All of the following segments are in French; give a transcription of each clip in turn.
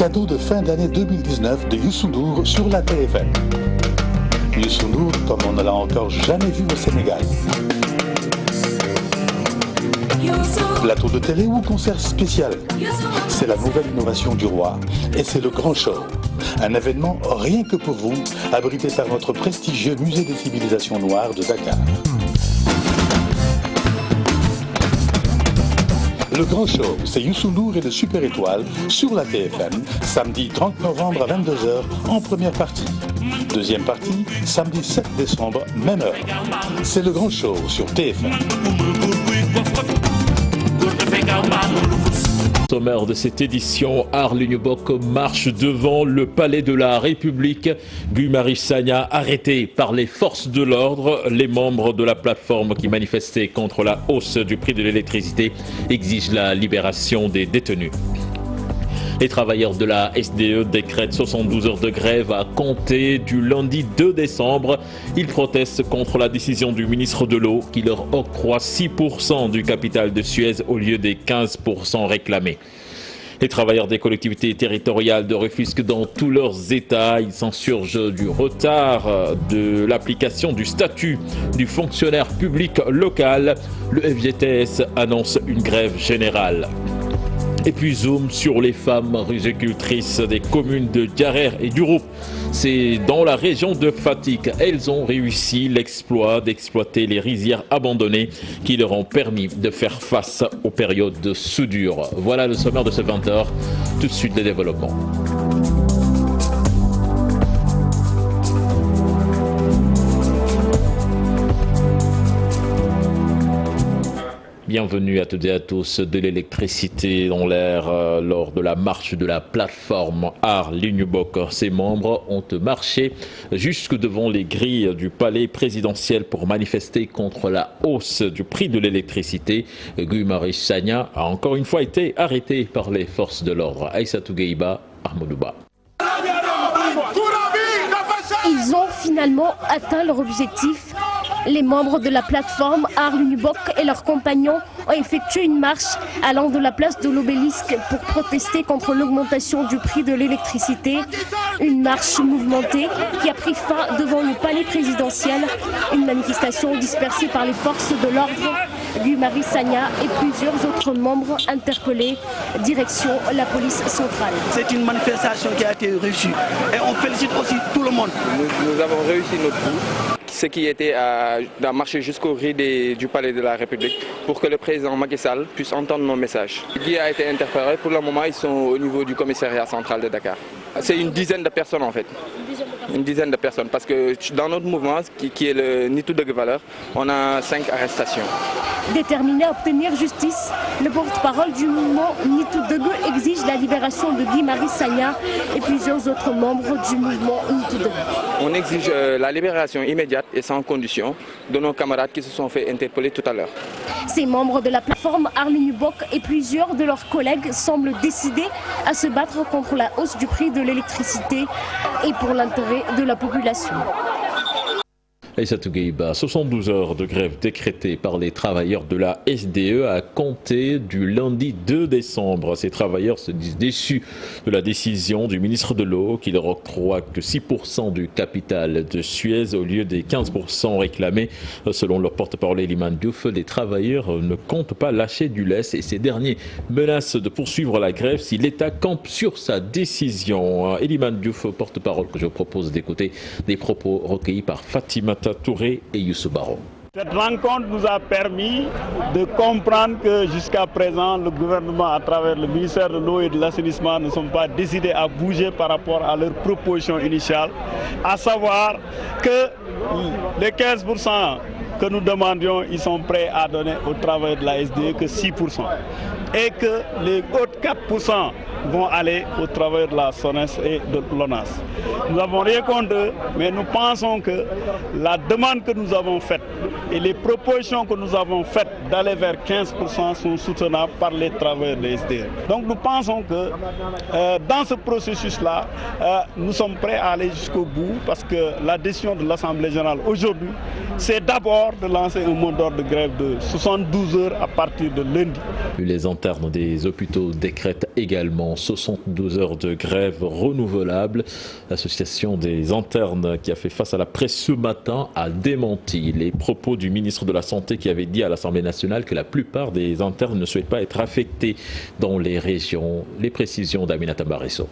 cadeau de fin d'année 2019 de Youssou N'Dour sur la TFM. Youssou N'Dour comme on ne l'a encore jamais vu au Sénégal. Plateau de télé ou concert spécial, c'est la nouvelle innovation du roi et c'est le grand show. Un événement rien que pour vous, abrité par notre prestigieux musée des civilisations noires de Dakar. Le grand show, c'est Youssou N'Dour et le Super Étoile sur la TFM, samedi 30 novembre à 22h en première partie. Deuxième partie, samedi 7 décembre, même heure. C'est le grand show sur TFM. Sommaire de cette édition, Arline Bock marche devant le palais de la République. Guy Marius Sagna arrêté par les forces de l'ordre. Les membres de la plateforme qui manifestaient contre la hausse du prix de l'électricité exigent la libération des détenus. Les travailleurs de la SDE décrètent 72 heures de grève à compter du lundi 2 décembre. Ils protestent contre la décision du ministre de l'Eau qui leur octroie 6% du capital de Suez au lieu des 15% réclamés. Les travailleurs des collectivités territoriales de Rufisque dans tous leurs états, ils s'insurgent du retard de l'application du statut du fonctionnaire public local. Le FGTS annonce une grève générale. Et puis zoom sur les femmes rizicultrices des communes de Diarère et d'Urup. C'est dans la région de Fatick. Elles ont réussi l'exploit d'exploiter les rizières abandonnées qui leur ont permis de faire face aux périodes de soudure. Voilà le sommaire de ce 20h. Tout de suite les développements. Bienvenue à toutes et à tous. De l'électricité dans l'air lors de la marche de la plateforme Arline Bock. Ses membres ont marché jusque devant les grilles du palais présidentiel pour manifester contre la hausse du prix de l'électricité. Guy Marius Sagna a encore une fois été arrêté par les forces de l'ordre. Aïssatou Gueiba, Ahmadouba. Ils ont finalement atteint leur objectif. Les membres de la plateforme Arline Bock et leurs compagnons ont effectué une marche allant de la place de l'Obélisque pour protester contre l'augmentation du prix de l'électricité. Une marche mouvementée qui a pris fin devant le palais présidentiel. Une manifestation dispersée par les forces de l'ordre. Guy Marius Sagna et plusieurs autres membres interpellés. Direction la police centrale. C'est une manifestation qui a été réussie et on félicite aussi tout le monde. Nous avons réussi notre coup. Ce qui était à marcher jusqu'au grille du palais de la République pour que le président Macky Sall puisse entendre nos messages. Guy a été interpellé. Pour le moment, ils sont au niveau du commissariat central de Dakar. C'est une dizaine de personnes en fait. Une dizaine de personnes parce que dans notre mouvement qui est le Nitu Deug Valeur, on a 5 arrestations. Déterminé à obtenir justice, le porte-parole du mouvement Nitu Deug exige la libération de Guy Marius Sagna et plusieurs autres membres du mouvement Nitu Deug. On exige la libération immédiate et sans condition de nos camarades qui se sont fait interpeller tout à l'heure. Ces membres de la plateforme Arline Bock et plusieurs de leurs collègues semblent décidés à se battre contre la hausse du prix de l'électricité et pour l'intérêt de la population. Aïssatou Gueiba, 72 heures de grève décrétées par les travailleurs de la SDE à compter du lundi 2 décembre. Ces travailleurs se disent déçus de la décision du ministre de l'Eau qui leur octroie que 6% du capital de Suez au lieu des 15% réclamés. Selon leur porte-parole Eliman Diouf, les travailleurs ne comptent pas lâcher du lest et ces derniers menacent de poursuivre la grève si l'État campe sur sa décision. Eliman Diouf, porte-parole que je vous propose d'écouter des propos recueillis par Fatimata Touré et Youssou Baro. Cette rencontre nous a permis de comprendre que jusqu'à présent, le gouvernement, à travers le ministère de l'Eau et de l'Assainissement, ne sont pas décidés à bouger par rapport à leur proposition initiale, à savoir que les 15% que nous demandions, ils sont prêts à donner au travail de la SDE que 6%. Et que les autres 4% vont aller au travail de la SONES et de l'ONAS. Nous avons rien contre eux, mais nous pensons que la demande que nous avons faite et les propositions que nous avons faites d'aller vers 15% sont soutenables par les travailleurs de SDE. Donc nous pensons que dans ce processus-là, nous sommes prêts à aller jusqu'au bout parce que la décision de l'Assemblée générale aujourd'hui, c'est d'abord d'accord de lancer un mot d'ordre de grève de 72 heures à partir de lundi. Les internes des hôpitaux décrètent également 72 heures de grève renouvelable. L'association des internes qui a fait face à la presse ce matin a démenti les propos du ministre de la Santé qui avait dit à l'Assemblée nationale que la plupart des internes ne souhaitent pas être affectés dans les régions. Les précisions d'Aminata Barisso.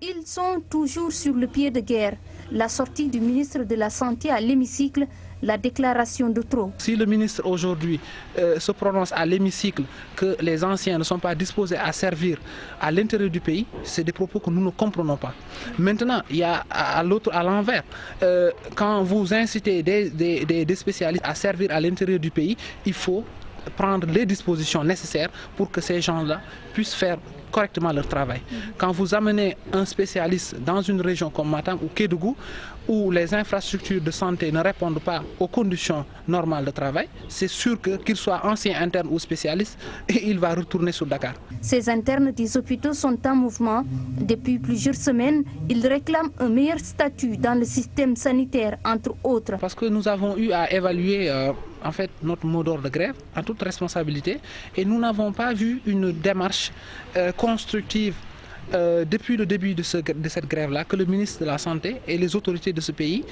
Ils sont toujours sur le pied de guerre. La sortie du ministre de la Santé à l'hémicycle, la déclaration de trop. Si le ministre aujourd'hui se prononce à l'hémicycle que les anciens ne sont pas disposés à servir à l'intérieur du pays, c'est des propos que nous ne comprenons pas. Maintenant, il y a à l'envers, quand vous incitez des spécialistes à servir à l'intérieur du pays, il faut prendre les dispositions nécessaires pour que ces gens-là puissent faire correctement leur travail. Quand vous amenez un spécialiste dans une région comme Matam ou Kédougou, où les infrastructures de santé ne répondent pas aux conditions normales de travail, c'est sûr que qu'il soit ancien interne ou spécialiste, il va retourner sur Dakar. Ces internes des hôpitaux sont en mouvement. Depuis plusieurs semaines, ils réclament un meilleur statut dans le système sanitaire, entre autres. Parce que nous avons eu à évaluer en fait notre mot d'ordre de grève en toute responsabilité et nous n'avons pas vu une démarche constructive depuis le début de cette grève-là que le ministre de la Santé et les autorités de ce pays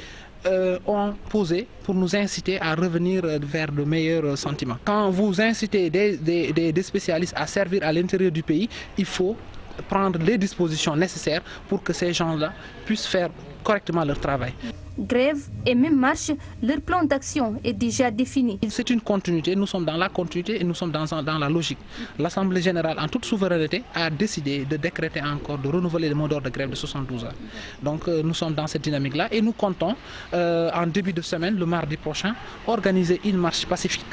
ont posé pour nous inciter à revenir vers de meilleurs sentiments. Quand vous incitez des spécialistes à servir à l'intérieur du pays, il faut prendre les dispositions nécessaires pour que ces gens-là puissent faire correctement leur travail. Grève et même marche, leur plan d'action est déjà défini. C'est une continuité, nous sommes dans la continuité et nous sommes dans la logique. L'Assemblée générale, en toute souveraineté, a décidé de décréter encore, de renouveler le mot d'ordre de grève de 72 heures. Donc nous sommes dans cette dynamique-là et nous comptons, en début de semaine, le mardi prochain, organiser une marche pacifique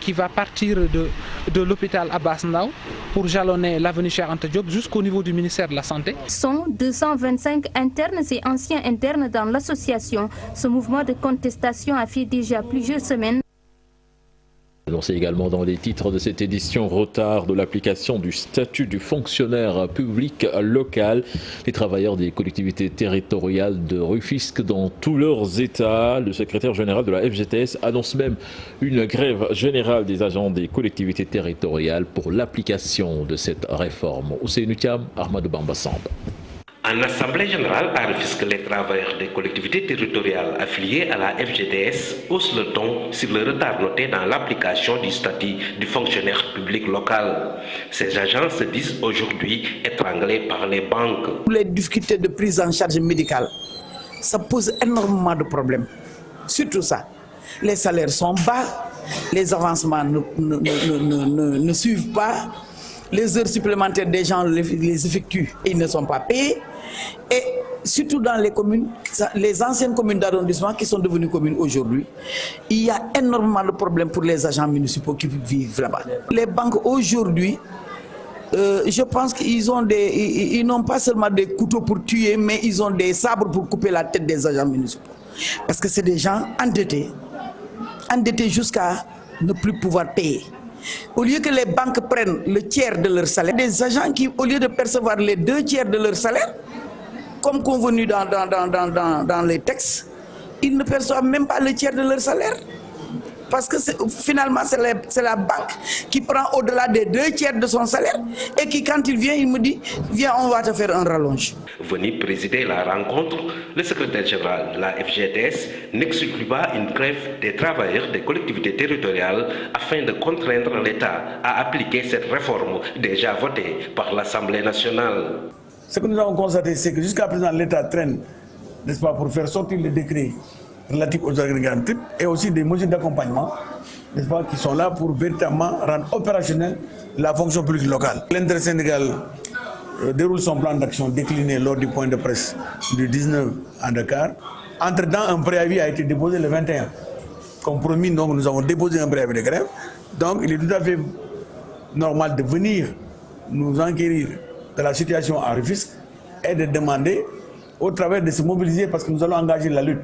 qui va partir de l'hôpital Abbas Ndao pour jalonner l'avenue Cheikh Anta Diop jusqu'au niveau du ministère de la Santé. Sont 225 internes et anciens internes dans l'association. Ce mouvement de contestation a fait déjà plusieurs semaines. Annoncé également dans les titres de cette édition, retard de l'application du statut du fonctionnaire public local. Les travailleurs des collectivités territoriales de Rufisque dans tous leurs états. Le secrétaire général de la FGTS annonce même une grève générale des agents des collectivités territoriales pour l'application de cette réforme. Ousseynou Thiam, Ahmadou Bamba Samba. En assemblée générale à Rufisque, les travailleurs des collectivités territoriales affiliées à la FGTS haussent le ton sur le retard noté dans l'application du statut du fonctionnaire public local. Ces agents se disent aujourd'hui étranglés par les banques. Les difficultés de prise en charge médicale, ça pose énormément de problèmes. Surtout ça, les salaires sont bas, les avancements ne suivent pas. Les heures supplémentaires des gens les effectuent et ils ne sont pas payés. Et surtout dans les communes, les anciennes communes d'arrondissement qui sont devenues communes aujourd'hui, il y a énormément de problèmes pour les agents municipaux qui vivent là-bas. Les banques aujourd'hui, je pense qu'ils ils n'ont pas seulement des couteaux pour tuer, mais ils ont des sabres pour couper la tête des agents municipaux. Parce que c'est des gens endettés jusqu'à ne plus pouvoir payer. Au lieu que les banques prennent le tiers de leur salaire, des agents qui, au lieu de percevoir les 2 tiers de leur salaire, comme convenu dans les textes, ils ne perçoivent même pas le tiers de leur salaire. Parce que finalement, c'est la banque qui prend au-delà des 2 tiers de son salaire et qui, quand il vient, il me dit « Viens, on va te faire un rallonge ». Venu présider la rencontre, le secrétaire général de la FGTS n'exclut pas une grève des travailleurs des collectivités territoriales afin de contraindre l'État à appliquer cette réforme déjà votée par l'Assemblée nationale. Ce que nous avons constaté, c'est que jusqu'à présent, l'État traîne, n'est-ce pas, pour faire sortir le décret relatifs aux agrégats et aussi des mesures d'accompagnement, n'est-ce pas, qui sont là pour véritablement rendre opérationnelle la fonction publique locale. L'intersyndicale déroule son plan d'action décliné lors du point de presse du 19 à Dakar. Entre-temps, un préavis a été déposé le 21. Comme promis, donc, nous avons déposé un préavis de grève. Donc il est tout à fait normal de venir nous enquérir de la situation à Rufisque et de demander au travers de se mobiliser parce que nous allons engager la lutte.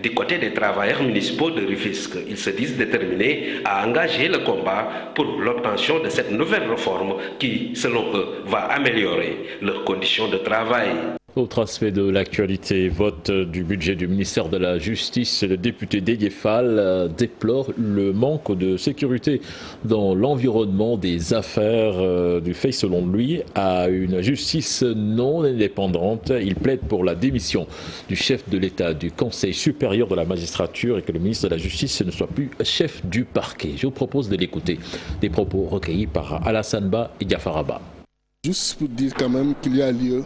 Du côté des travailleurs municipaux de Rufisque, ils se disent déterminés à engager le combat pour l'obtention de cette nouvelle réforme qui, selon eux, va améliorer leurs conditions de travail. Autre aspect de l'actualité, vote du budget du ministère de la Justice. Le député Dédé Fall déplore le manque de sécurité dans l'environnement des affaires du fait, selon lui, à une justice non indépendante. Il plaide pour la démission du chef de l'État du Conseil supérieur de la magistrature et que le ministre de la Justice ne soit plus chef du parquet. Je vous propose de l'écouter. Des propos recueillis par Alassane Ba et Diafaraba. Juste pour dire quand même qu'il y a lieu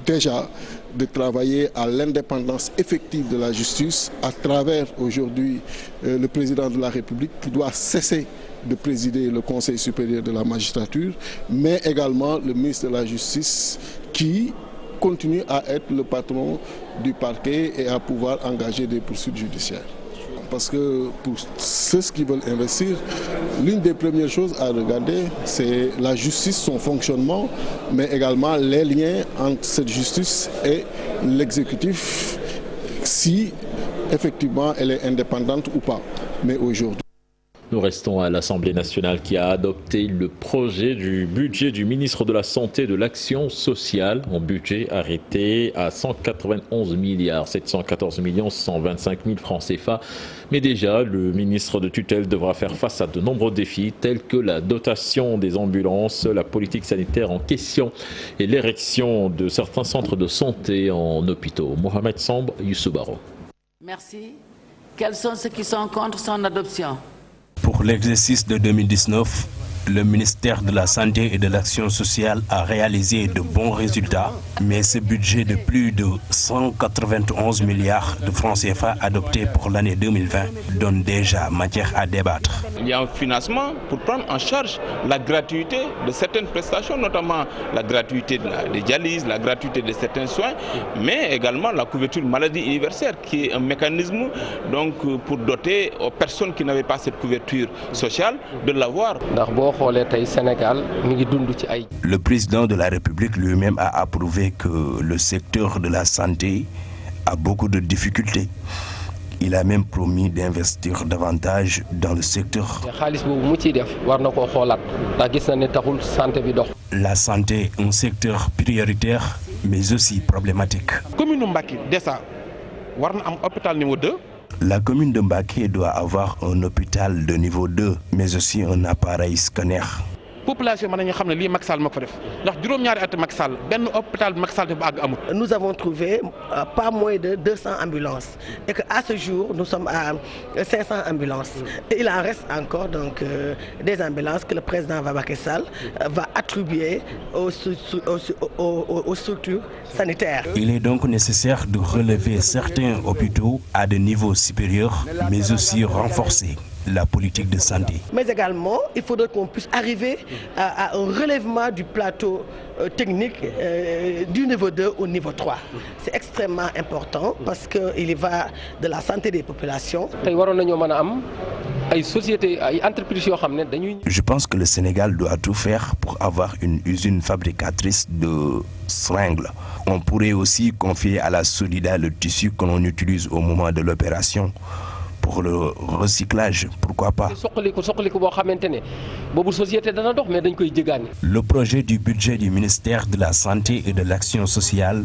déjà de travailler à l'indépendance effective de la justice à travers aujourd'hui le président de la République qui doit cesser de présider le Conseil supérieur de la magistrature, mais également le ministre de la Justice qui continue à être le patron du parquet et à pouvoir engager des poursuites judiciaires. Parce que pour ceux qui veulent investir, l'une des premières choses à regarder, c'est la justice, son fonctionnement, mais également les liens entre cette justice et l'exécutif, si effectivement elle est indépendante ou pas. Mais aujourd'hui, nous restons à l'Assemblée nationale qui a adopté le projet du budget du ministre de la Santé et de l'Action sociale, un budget arrêté à 191 milliards 714 125 000 francs CFA. Mais déjà, le ministre de tutelle devra faire face à de nombreux défis tels que la dotation des ambulances, la politique sanitaire en question et l'érection de certains centres de santé en hôpitaux. Mohamed Samb, Youssou-Baro. Merci. Quels sont ceux qui sont contre son adoption? Pour l'exercice de 2019, le ministère de la Santé et de l'Action sociale a réalisé de bons résultats, mais ce budget de plus de 191 milliards de francs CFA adopté pour l'année 2020 donne déjà matière à débattre. Il y a un financement pour prendre en charge la gratuité de certaines prestations, notamment la gratuité des dialyses, la gratuité de certains soins, mais également la couverture maladie universelle, qui est un mécanisme donc, pour doter aux personnes qui n'avaient pas cette couverture sociale de l'avoir. Le président de la République lui-même a approuvé que le secteur de la santé a beaucoup de difficultés. Il a même promis d'investir davantage dans le secteur. La santé, un secteur prioritaire, mais aussi problématique. La commune de Mbacké doit avoir un hôpital de niveau 2, mais aussi un appareil scanner. Nous avons trouvé pas moins de 200 ambulances et qu'à ce jour nous sommes à 500 ambulances. Et il en reste encore donc des ambulances que le président Macky Sall va attribuer aux structures sanitaires. Il est donc nécessaire de relever certains hôpitaux à des niveaux supérieurs, mais aussi renforcer la politique de santé. Mais également, il faudrait qu'on puisse arriver à un relèvement du plateau technique du niveau 2 au niveau 3. C'est extrêmement important parce qu'il y va de la santé des populations. Je pense que le Sénégal doit tout faire pour avoir une usine fabricatrice de seringues. On pourrait aussi confier à la Solida le tissu que l'on utilise au moment de l'opération. Pour le recyclage, pourquoi pas. Le projet du budget du ministère de la Santé et de l'Action sociale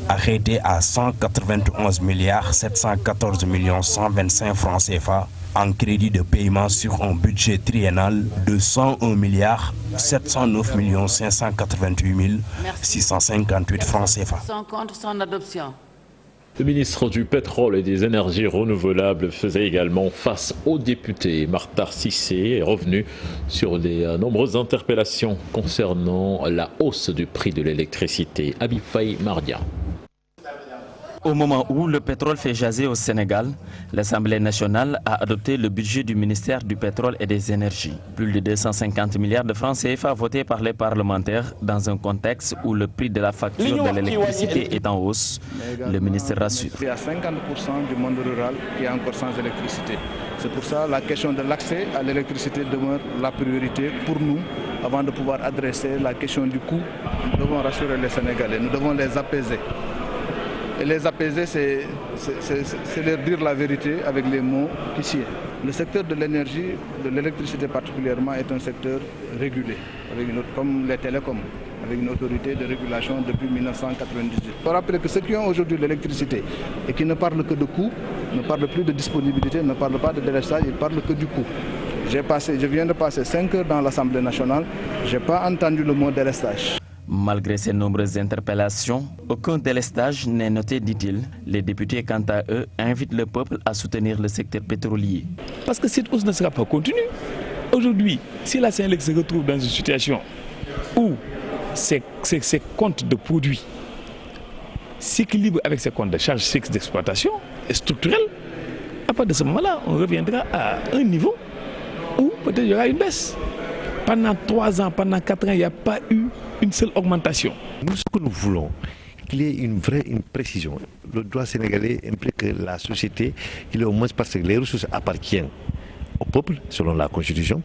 arrêté à 191 milliards 714 125 francs CFA en crédit de paiement sur un budget triennal de 101 milliards 709 588 658 francs CFA. Contre son adoption. Le ministre du Pétrole et des Énergies renouvelables faisait également face aux députés. Martha Cissé est revenu sur les nombreuses interpellations concernant la hausse du prix de l'électricité. Abifay Mardia. Au moment où le pétrole fait jaser au Sénégal, l'Assemblée nationale a adopté le budget du ministère du Pétrole et des Énergies. Plus de 250 milliards de francs CFA votés par les parlementaires dans un contexte où le prix de la facture de l'électricité est en hausse. Le ministre rassure. Il y a 50% du monde rural qui est encore sans électricité. C'est pour ça que la question de l'accès à l'électricité demeure la priorité pour nous avant de pouvoir adresser la question du coût. Nous devons rassurer les Sénégalais, nous devons les apaiser. Et les apaiser, c'est leur dire la vérité avec les mots qui sied. Le secteur de l'énergie, de l'électricité particulièrement, est un secteur régulé, comme les télécoms, avec une autorité de régulation depuis 1998. Il faut rappeler que ceux qui ont aujourd'hui l'électricité et qui ne parlent que de coût, ne parlent plus de disponibilité, ne parlent pas de délestage, ils parlent que du coût. Je viens de passer 5 heures dans l'Assemblée nationale, je n'ai pas entendu le mot délestage. Malgré ces nombreuses interpellations, aucun délestage n'est noté, dit-il. Les députés, quant à eux, invitent le peuple à soutenir le secteur pétrolier. Parce que cette hausse ne sera pas continue. Aujourd'hui, si la Sénélec se retrouve dans une situation où ses comptes de produits s'équilibrent avec ses comptes de charges fixes d'exploitation et structurelles, à partir de ce moment-là, on reviendra à un niveau où peut-être il y aura une baisse. Pendant 3 ans, pendant 4 ans, il n'y a pas eu une seule augmentation. Nous, ce que nous voulons, qu'il y ait une précision. Le droit sénégalais implique que la société, il est au moins parce que les ressources appartiennent au peuple, selon la Constitution,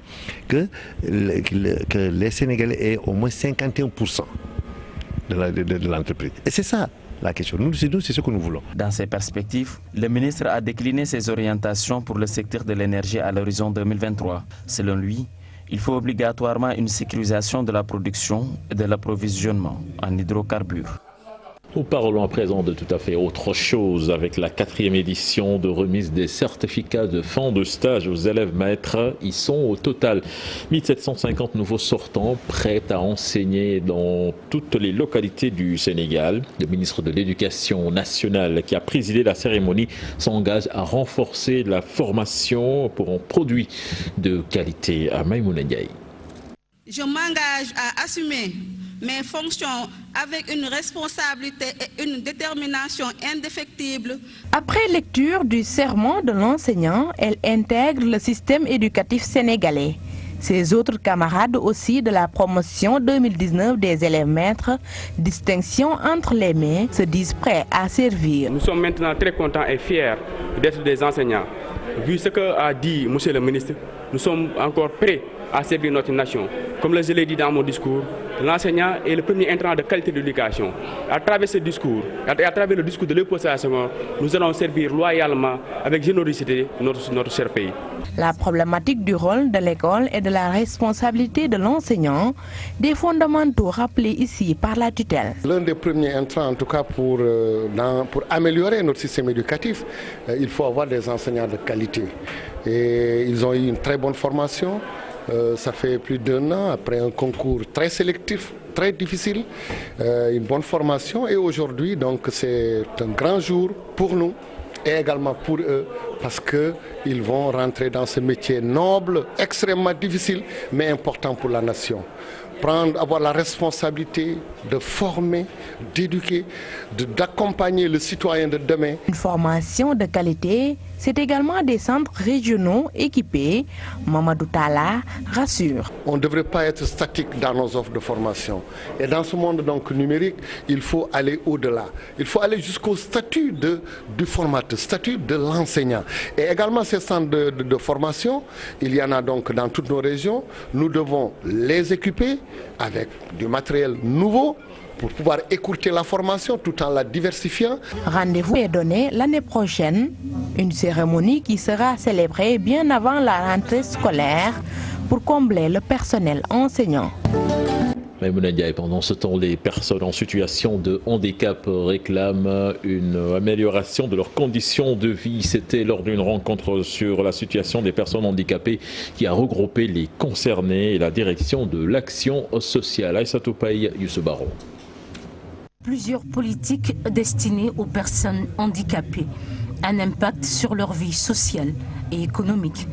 que les Sénégalais aient au moins 51% de l'entreprise. Et c'est ça la question. Nous, c'est ce que nous voulons. Dans ces perspectives, le ministre a décliné ses orientations pour le secteur de l'énergie à l'horizon 2023. Selon lui, il faut obligatoirement une sécurisation de la production et de l'approvisionnement en hydrocarbures. Nous parlons à présent de tout à fait autre chose avec la 4e édition de remise des certificats de fin de stage aux élèves maîtres. Ils sont au total 1750 nouveaux sortants prêts à enseigner dans toutes les localités du Sénégal. Le ministre de l'Éducation nationale qui a présidé la cérémonie s'engage à renforcer la formation pour un produit de qualité à Maïmouna Ndiaye. Je m'engage à assumer mes fonctions avec une responsabilité et une détermination indéfectible. Après lecture du serment de l'enseignant, elle intègre le système éducatif sénégalais. Ses autres camarades aussi de la promotion 2019 des élèves maîtres, distinction entre les mains, se disent prêts à servir. Nous sommes maintenant très contents et fiers d'être des enseignants. Vu ce qu'a dit M. le ministre, nous sommes encore prêts à servir notre nation. Comme je l'ai dit dans mon discours, l'enseignant est le premier intrant de qualité de l'éducation. À travers ce discours, à travers le discours de l'opposition, nous allons servir loyalement, avec générosité, notre cher pays. La problématique du rôle de l'école et de la responsabilité de l'enseignant, des fondamentaux rappelés ici par la tutelle. L'un des premiers intrants, en tout cas pour améliorer notre système éducatif, il faut avoir des enseignants de qualité. Et ils ont eu une très bonne formation. Ça fait plus d'1 an, après un concours très sélectif, très difficile, une bonne formation. Et aujourd'hui, donc, c'est un grand jour pour nous et également pour eux, parce qu'ils vont rentrer dans ce métier noble, extrêmement difficile, mais important pour la nation. Avoir la responsabilité de former, d'éduquer, d'accompagner le citoyen de demain. Une formation de qualité, c'est également des centres régionaux équipés. Mamadou Talla rassure. On ne devrait pas être statique dans nos offres de formation. Et dans ce monde donc numérique, il faut aller au-delà. Il faut aller jusqu'au statut du formateur, statut de l'enseignant. Et également ces centres de formation, il y en a donc dans toutes nos régions. Nous devons les équiper avec du matériel nouveau pour pouvoir écourter la formation tout en la diversifiant. Rendez-vous est donné l'année prochaine, une cérémonie qui sera célébrée bien avant la rentrée scolaire pour combler le personnel enseignant. Maïmouna Ndiaye, pendant ce temps, les personnes en situation de handicap réclament une amélioration de leurs conditions de vie. C'était lors d'une rencontre sur la situation des personnes handicapées qui a regroupé les concernés et la direction de l'action sociale. Aïssatou Paye, Youssou Baro. Plusieurs politiques destinées aux personnes handicapées, un impact sur leur vie sociale et économique.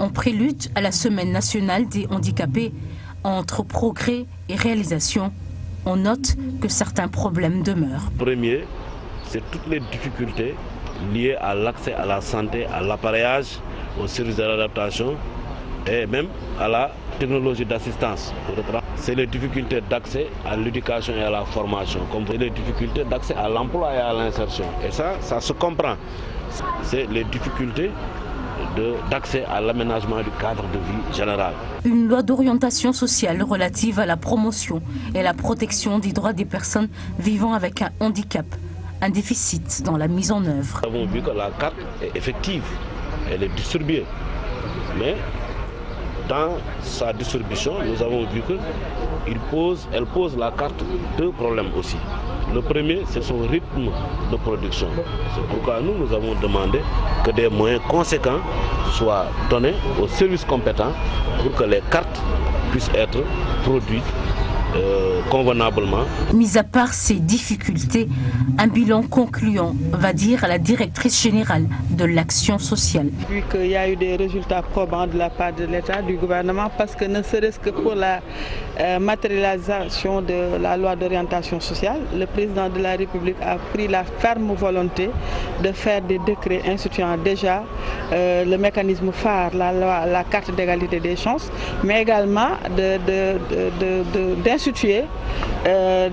En prélude à la Semaine nationale des handicapés, entre progrès et réalisation, on note que certains problèmes demeurent. Premier, c'est toutes les difficultés liées à l'accès à la santé, à l'appareillage, aux services de réadaptation et même à la technologie d'assistance. C'est les difficultés d'accès à l'éducation et à la formation, comme les difficultés d'accès à l'emploi et à l'insertion. Et ça se comprend. C'est les difficultés d'accès à l'aménagement du cadre de vie général. Une loi d'orientation sociale relative à la promotion et la protection des droits des personnes vivant avec un handicap, un déficit dans la mise en œuvre. Nous avons vu que la carte est effective, elle est distribuée. mais dans sa distribution, nous avons vu qu'elle pose la carte deux problèmes aussi. Le premier, c'est son rythme de production. C'est pourquoi nous avons demandé que des moyens conséquents soient donnés aux services compétents pour que les cartes puissent être produites convenablement. Mis à part ces difficultés, un bilan concluant va dire à la directrice générale de l'action sociale. Vu qu'il y a eu des résultats probants de la part de l'État, du gouvernement, parce que ne serait-ce que pour la matérialisation de la loi d'orientation sociale, le président de la République a pris la ferme volonté de faire des décrets instituant déjà le mécanisme phare, la carte d'égalité des chances, mais également d'instituer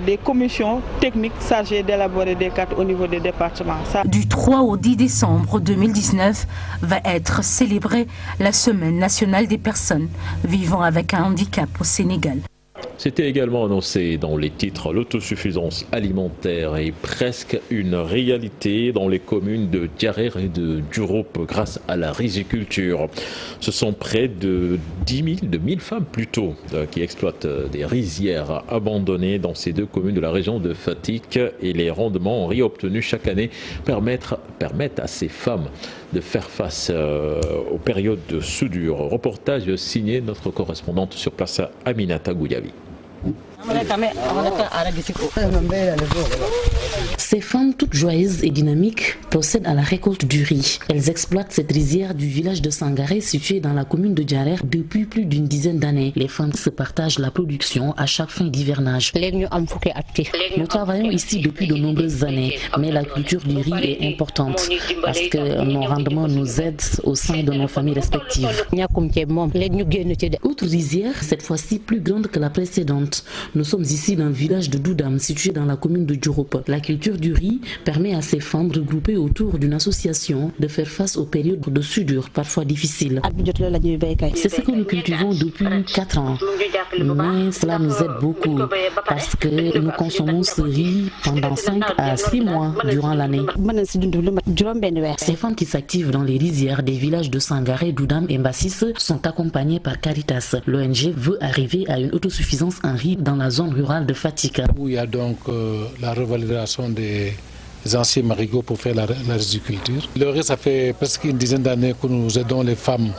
des commissions techniques chargées d'élaborer des cartes au niveau des départements. Du 3 au 10 décembre 2019 va être célébrée la Semaine nationale des personnes vivant avec un handicap au Sénégal. C'était également annoncé dans les titres. L'autosuffisance alimentaire est presque une réalité dans les communes de Diarère et de Diouroup grâce à la riziculture. Ce sont près de 1000 femmes plutôt qui exploitent des rizières abandonnées dans ces deux communes de la région de Fatick, et les rendements en riz obtenus chaque année permettent à ces femmes de faire face aux périodes de soudure. Reportage signé notre correspondante sur place, Aminata Gouyabi. Ces femmes toutes joyeuses et dynamiques procèdent à la récolte du riz. Elles exploitent cette rizière du village de Sangaré située dans la commune de Diarère depuis plus d'une dizaine d'années. Les femmes se partagent la production à chaque fin d'hivernage. Nous travaillons ici depuis de nombreuses années, mais la culture du riz est importante parce que nos rendements nous aident au sein de nos familles respectives. Autre rizière, cette fois-ci plus grande que la précédente. Nous sommes ici dans le village de Doudam, situé dans la commune de Diouroup. La culture du riz permet à ces femmes regroupées autour d'une association de faire face aux périodes de soudure parfois difficiles. C'est ce que nous cultivons depuis 4 ans. Mais cela nous aide beaucoup parce que nous consommons ce riz pendant 5 à 6 mois durant l'année. Ces femmes qui s'activent dans les rizières des villages de Sangaré, Doudam et Mbassis sont accompagnées par Caritas. L'ONG veut arriver à une autosuffisance en riz dans la zone rurale de Fatick. Où il y a donc la revalorisation des anciens marigots pour faire la riziculture. Le riz, ça fait presque une dizaine d'années que nous aidons les femmes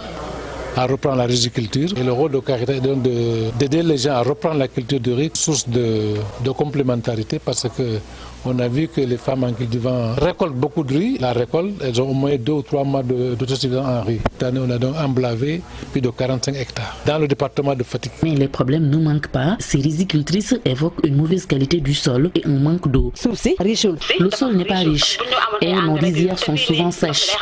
à reprendre la riziculture. Et le rôle de Caritas est donc d'aider les gens à reprendre la culture du riz, source de complémentarité, parce que on a vu que les femmes en cultivant récoltent beaucoup de riz. La récolte, elles ont au moins 2 ou 3 mois d'autosuffisance en riz. Cette année, on a donc emblavé plus de 45 hectares dans le département de Fatick. Mais les problèmes ne manquent pas. Ces rizicultrices évoquent une mauvaise qualité du sol et un manque d'eau. Le sol n'est pas riche et nos rizières sont souvent sèches.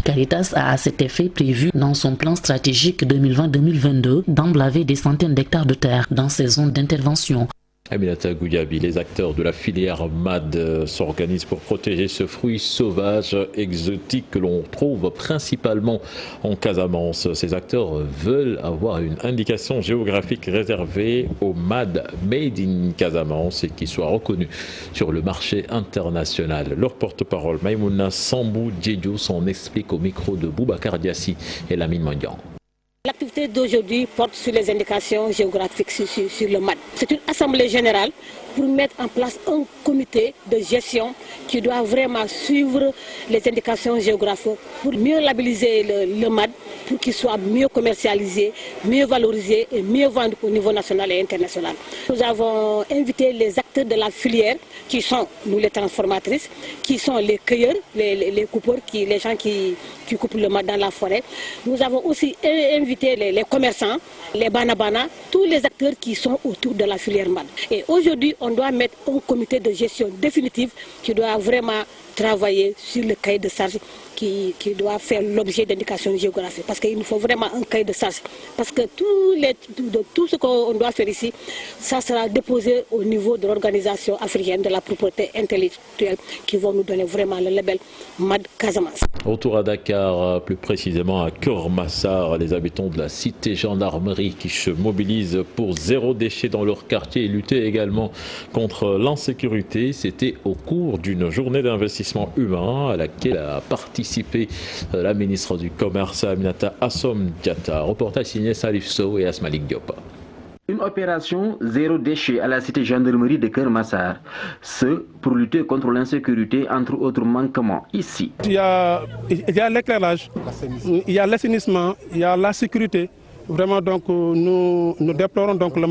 Caritas a à cet effet prévu dans son plan stratégique 2020-2022 d'emblaver des centaines d'hectares de terre dans ces zones d'intervention. Aminata Gouyabi, les acteurs de la filière MAD s'organisent pour protéger ce fruit sauvage exotique que l'on trouve principalement en Casamance. Ces acteurs veulent avoir une indication géographique réservée au MAD Made in Casamance et qui soit reconnu sur le marché international. Leur porte-parole, Maïmouna Sambou Djedjou, s'en explique au micro de Boubacar Diassi et Lamine Mandian. L'activité d'aujourd'hui porte sur les indications géographiques sur le MAD. C'est une assemblée générale pour mettre en place un comité de gestion qui doit vraiment suivre les indications géographiques pour mieux labelliser le MAD, pour qu'il soit mieux commercialisé, mieux valorisé et mieux vendu au niveau national et international. Nous avons invité les acteurs de la filière qui sont, nous les transformatrices, qui sont les cueilleurs, les coupeurs, les gens qui coupent le MAD dans la forêt. Nous avons aussi invité les commerçants, les banabana, tous les acteurs qui sont autour de la filière MAD. Et aujourd'hui, on doit mettre un comité de gestion définitive qui doit vraiment travailler sur le cahier de charge qui doit faire l'objet d'indications géographiques. Parce qu'il nous faut vraiment un cahier de charge. Parce que tout ce qu'on doit faire ici, ça sera déposé au niveau de l'organisation africaine de la propriété intellectuelle qui vont nous donner vraiment le label MAD Casamance. Retour à Dakar, plus précisément à Keur-Massar, les habitants de la cité gendarmerie qui se mobilisent pour zéro déchet dans leur quartier et lutter également contre l'insécurité. C'était au cours d'une journée d'investissement humain à laquelle a participé participé la ministre du Commerce Aminata Assom Diatta. Reportage signé Salif Sow et Asmalik Diop. Une opération zéro déchet à la cité gendarmerie de Keur Massar. Ce pour lutter contre l'insécurité, entre autres manquements ici. Il y a l'éclairage, il y a l'assainissement, il y a la sécurité. Vraiment, donc, nous déplorons donc le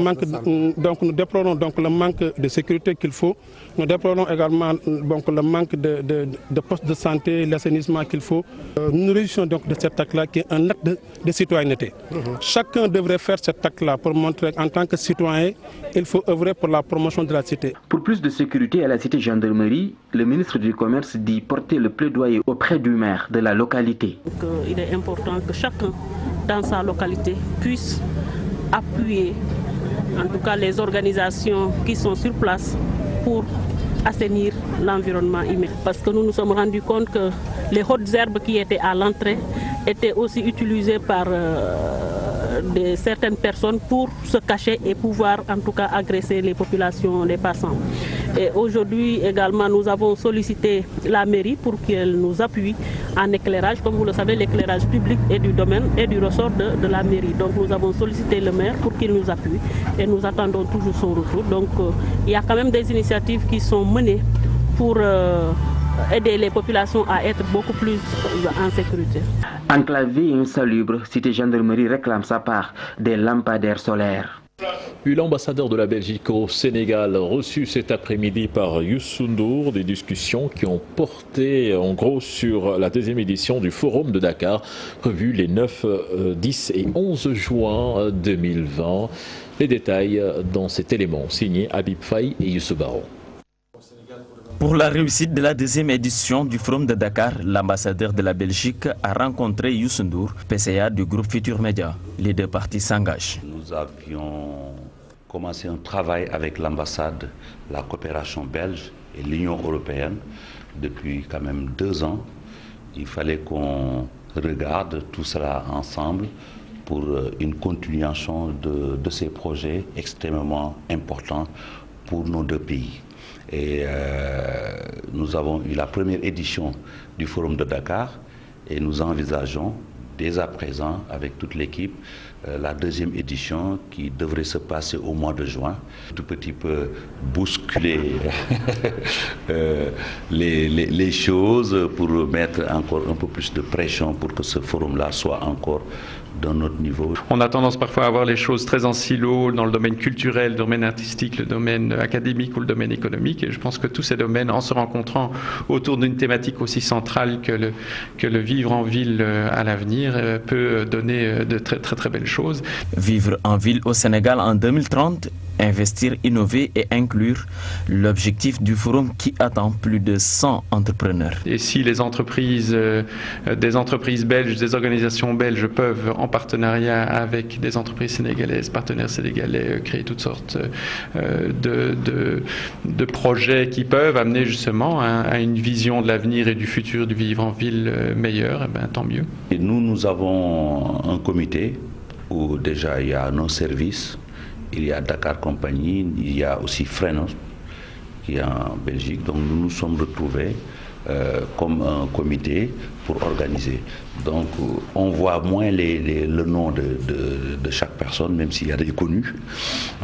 manque de sécurité qu'il faut. Nous déplorons également donc, le manque de postes de santé, l'assainissement qu'il faut. Nous nous réjouissons donc de cet acte-là qui est un acte de citoyenneté. Chacun devrait faire cet acte-là pour montrer qu'en tant que citoyen, il faut œuvrer pour la promotion de la cité. Pour plus de sécurité à la cité gendarmerie, le ministre du Commerce dit porter le plaidoyer auprès du maire de la localité. Donc, il est important que chacun dans sa localité puisse appuyer en tout cas les organisations qui sont sur place pour assainir l'environnement humain. Parce que nous nous sommes rendus compte que les hautes herbes qui étaient à l'entrée étaient aussi utilisées par certaines personnes pour se cacher et pouvoir en tout cas agresser les populations, les passants. Et aujourd'hui également nous avons sollicité la mairie pour qu'elle nous appuie en éclairage. Comme vous le savez, l'éclairage public est du domaine et du ressort de la mairie. Donc nous avons sollicité le maire pour qu'il nous appuie et nous attendons toujours son retour. Donc il y a quand même des initiatives qui sont menées pour aider les populations à être beaucoup plus en sécurité. Enclavée et insalubre, Cité Gendarmerie réclame sa part des lampadaires solaires. Puis l'ambassadeur de la Belgique au Sénégal reçu cet après-midi par Youssou N'Dour, des discussions qui ont porté en gros sur la deuxième édition du Forum de Dakar, prévu les 9, 10 et 11 juin 2020. Les détails dans cet élément signé Habib Faye et Youssou Baro. Pour la réussite de la deuxième édition du Forum de Dakar, l'ambassadeur de la Belgique a rencontré Youssou N'Dour, PCA du groupe Futur Média. Les deux parties s'engagent. Nous avions commencé un travail avec l'ambassade, la coopération belge et l'Union européenne depuis quand même 2 ans. Il fallait qu'on regarde tout cela ensemble pour une continuation de ces projets extrêmement importants pour nos deux pays. Et nous avons eu la première édition du Forum de Dakar et nous envisageons dès à présent avec toute l'équipe la deuxième édition qui devrait se passer au mois de juin. Tout petit peu bousculer les choses pour mettre encore un peu plus de pression pour que ce forum-là soit encore d'un autre niveau. On a tendance parfois à voir les choses très en silo dans le domaine culturel, le domaine artistique, le domaine académique ou le domaine économique. Et je pense que tous ces domaines, en se rencontrant autour d'une thématique aussi centrale que le vivre en ville à l'avenir, peut donner de très belles choses. Vivre en ville au Sénégal en 2030, investir, innover et inclure, l'objectif du forum qui attend plus de 100 entrepreneurs. Et si les entreprises, des entreprises belges, des organisations belges peuvent, en partenariat avec des entreprises sénégalaises, partenaires sénégalais, créer toutes sortes de projets qui peuvent amener justement à une vision de l'avenir et du futur du vivre en ville meilleur, eh bien, tant mieux. Et nous avons un comité où déjà il y a nos services. Il y a Dakar Compagnie, il y a aussi Frenos qui est en Belgique. Donc nous nous sommes retrouvés comme un comité pour organiser. Donc on voit moins le nom de chaque personne, même s'il y a des connus.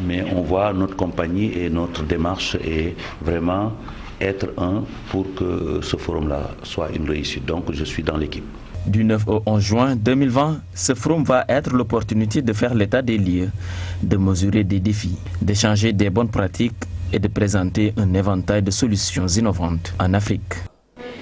Mais on voit notre compagnie et notre démarche est vraiment être un pour que ce forum-là soit une réussite. Donc je suis dans l'équipe. Du 9 au 11 juin 2020, ce forum va être l'opportunité de faire l'état des lieux, de mesurer des défis, d'échanger des bonnes pratiques et de présenter un éventail de solutions innovantes en Afrique.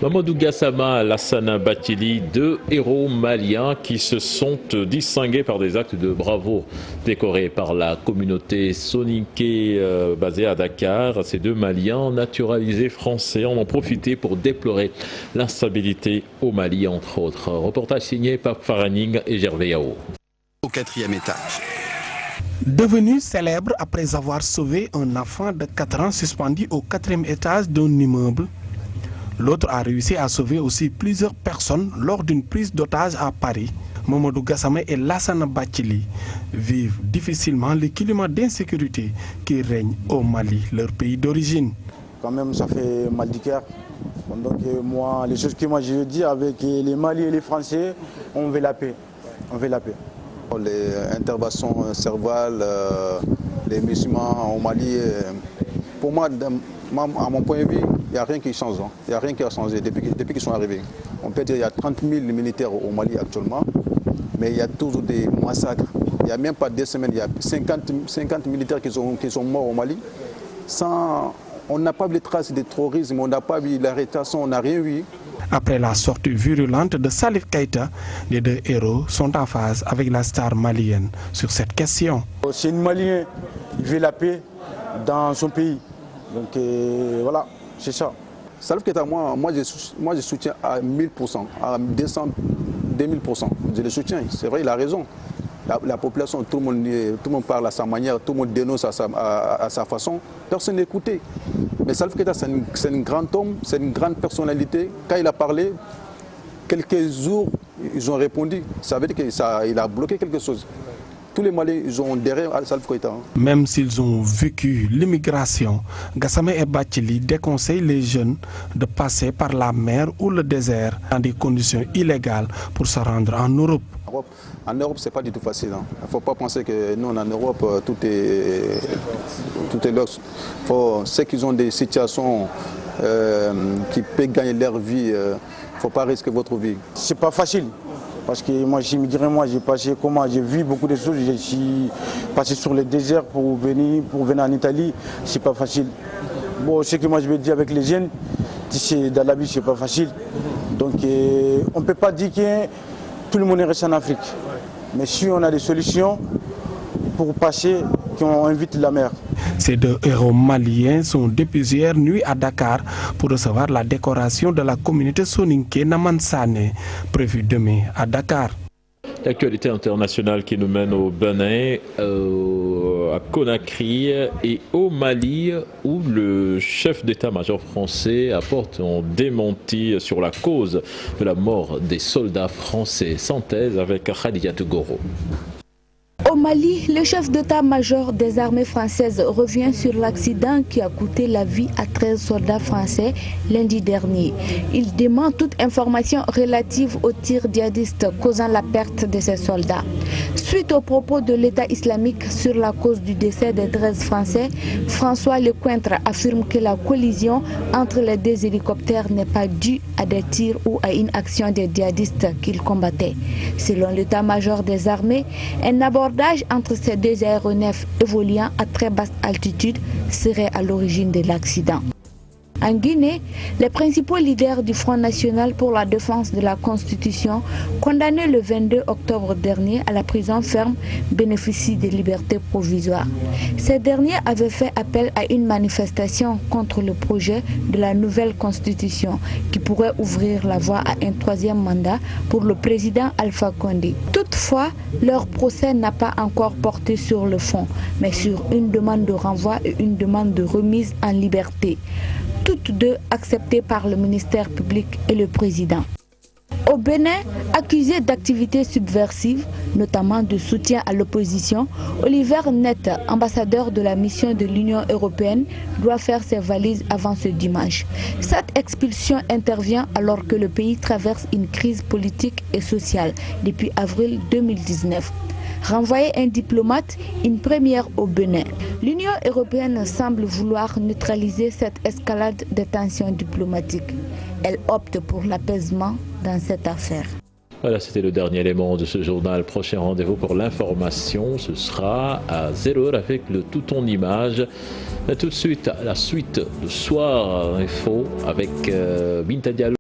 Mamadou Gassama, Lassana Bathily, 2 héros maliens qui se sont distingués par des actes de bravoure décorés par la communauté soninké basée à Dakar. Ces 2 Maliens naturalisés français en ont profité pour déplorer l'instabilité au Mali, entre autres. Reportage signé par Faraning et Gervais Yao. Au 4e étage. Devenu célèbre après avoir sauvé un enfant de 4 ans suspendu au 4e étage d'un immeuble, l'autre a réussi à sauver aussi plusieurs personnes lors d'une prise d'otage à Paris. Mamadou Gassama et Lassana Bathily vivent difficilement le climat d'insécurité qui règne au Mali, leur pays d'origine. Quand même, ça fait mal du cœur Donc moi, les choses que moi je veux dire avec les Maliens et les Français, on veut la paix. On veut la paix. Les interventions cervales, les musulmans au Mali, pour moi, à mon point de vue, il n'y a rien qui change. Il n'y a rien qui a changé depuis qu'ils sont arrivés. On peut dire qu'il y a 30 000 militaires au Mali actuellement, mais il y a toujours des massacres. Il n'y a même pas 2 semaines, il y a 50 militaires qui sont morts au Mali. On n'a pas vu les traces de terrorisme, on n'a pas vu l'arrestation, on n'a rien vu. Après la sortie virulente de Salif Keïta, les 2 héros sont en phase avec la star malienne sur cette question. C'est un Malien, il veut la paix dans son pays. Donc voilà, c'est ça. Salif Keïta, moi je soutiens à 1000%, à 200, 2000%. Je le soutiens, c'est vrai, il a raison. La population, tout le monde parle à sa manière, tout le monde dénonce à sa façon. Personne n'écoutait. Mais Salif Keïta, c'est un grand homme, c'est une grande personnalité. Quand il a parlé, quelques jours, ils ont répondu. Ça veut dire qu'il a bloqué quelque chose. Tous les Maliens, ils ont derrière Salif Keïta. Même s'ils ont vécu l'immigration, Gassama et Bathily déconseillent les jeunes de passer par la mer ou le désert dans des conditions illégales pour se rendre en Europe. En Europe, ce n'est pas du tout facile. Il ne faut pas penser que nous, en Europe, tout est lox. Ceux qui ont des situations qui peuvent gagner leur vie, il ne faut pas risquer votre vie. Ce n'est pas facile. Parce que moi, j'ai immigré, j'ai vu beaucoup de choses. Je suis passé sur le désert pour venir en Italie. Ce n'est pas facile. Bon, ce que moi je veux dire avec les jeunes, dans la vie, ce n'est pas facile. Donc, on ne peut pas dire que tout le monde reste en Afrique. Mais si on a des solutions pour passer, qu'on invite la mer. Ces 2 héros maliens sont depuis hier nuit à Dakar pour recevoir la décoration de la communauté soninké Namansane, prévue demain à Dakar. L'actualité internationale qui nous mène au Bénin, à Conakry et au Mali, où le chef d'état-major français apporte un démenti sur la cause de la mort des soldats français. Synthèse avec Khadijatou Goro. Au Mali, le chef d'état-major des armées françaises revient sur l'accident qui a coûté la vie à 13 soldats français lundi dernier. Il demande toute information relative aux tirs djihadistes causant la perte de ces soldats. Suite aux propos de l'État islamique sur la cause du décès des 13 Français, François Lecointre affirme que la collision entre les 2 hélicoptères n'est pas due à des tirs ou à une action des djihadistes qu'ils combattaient. Selon l'état-major des armées, un abordage entre ces 2 aéronefs évoluant à très basse altitude serait à l'origine de l'accident. En Guinée, les principaux leaders du Front national pour la défense de la Constitution, condamnés le 22 octobre dernier à la prison ferme, bénéficient de libertés provisoires. Ces derniers avaient fait appel à une manifestation contre le projet de la nouvelle Constitution qui pourrait ouvrir la voie à un 3e mandat pour le président Alpha Condé. Toutefois, leur procès n'a pas encore porté sur le fond, mais sur une demande de renvoi et une demande de remise en liberté. Toutes 2 acceptées par le ministère public et le président. Au Bénin, accusé d'activités subversives, notamment de soutien à l'opposition, Oliver Nett, ambassadeur de la mission de l'Union européenne, doit faire ses valises avant ce dimanche. Cette expulsion intervient alors que le pays traverse une crise politique et sociale depuis avril 2019. Renvoyer un diplomate, une première au Bénin. L'Union européenne semble vouloir neutraliser cette escalade de tensions diplomatiques. Elle opte pour l'apaisement dans cette affaire. Voilà, c'était le dernier élément de ce journal. Prochain rendez-vous pour l'information, ce sera à 0h avec le tout en image. Tout de suite, la suite de Soir Info avec Binta Diallo.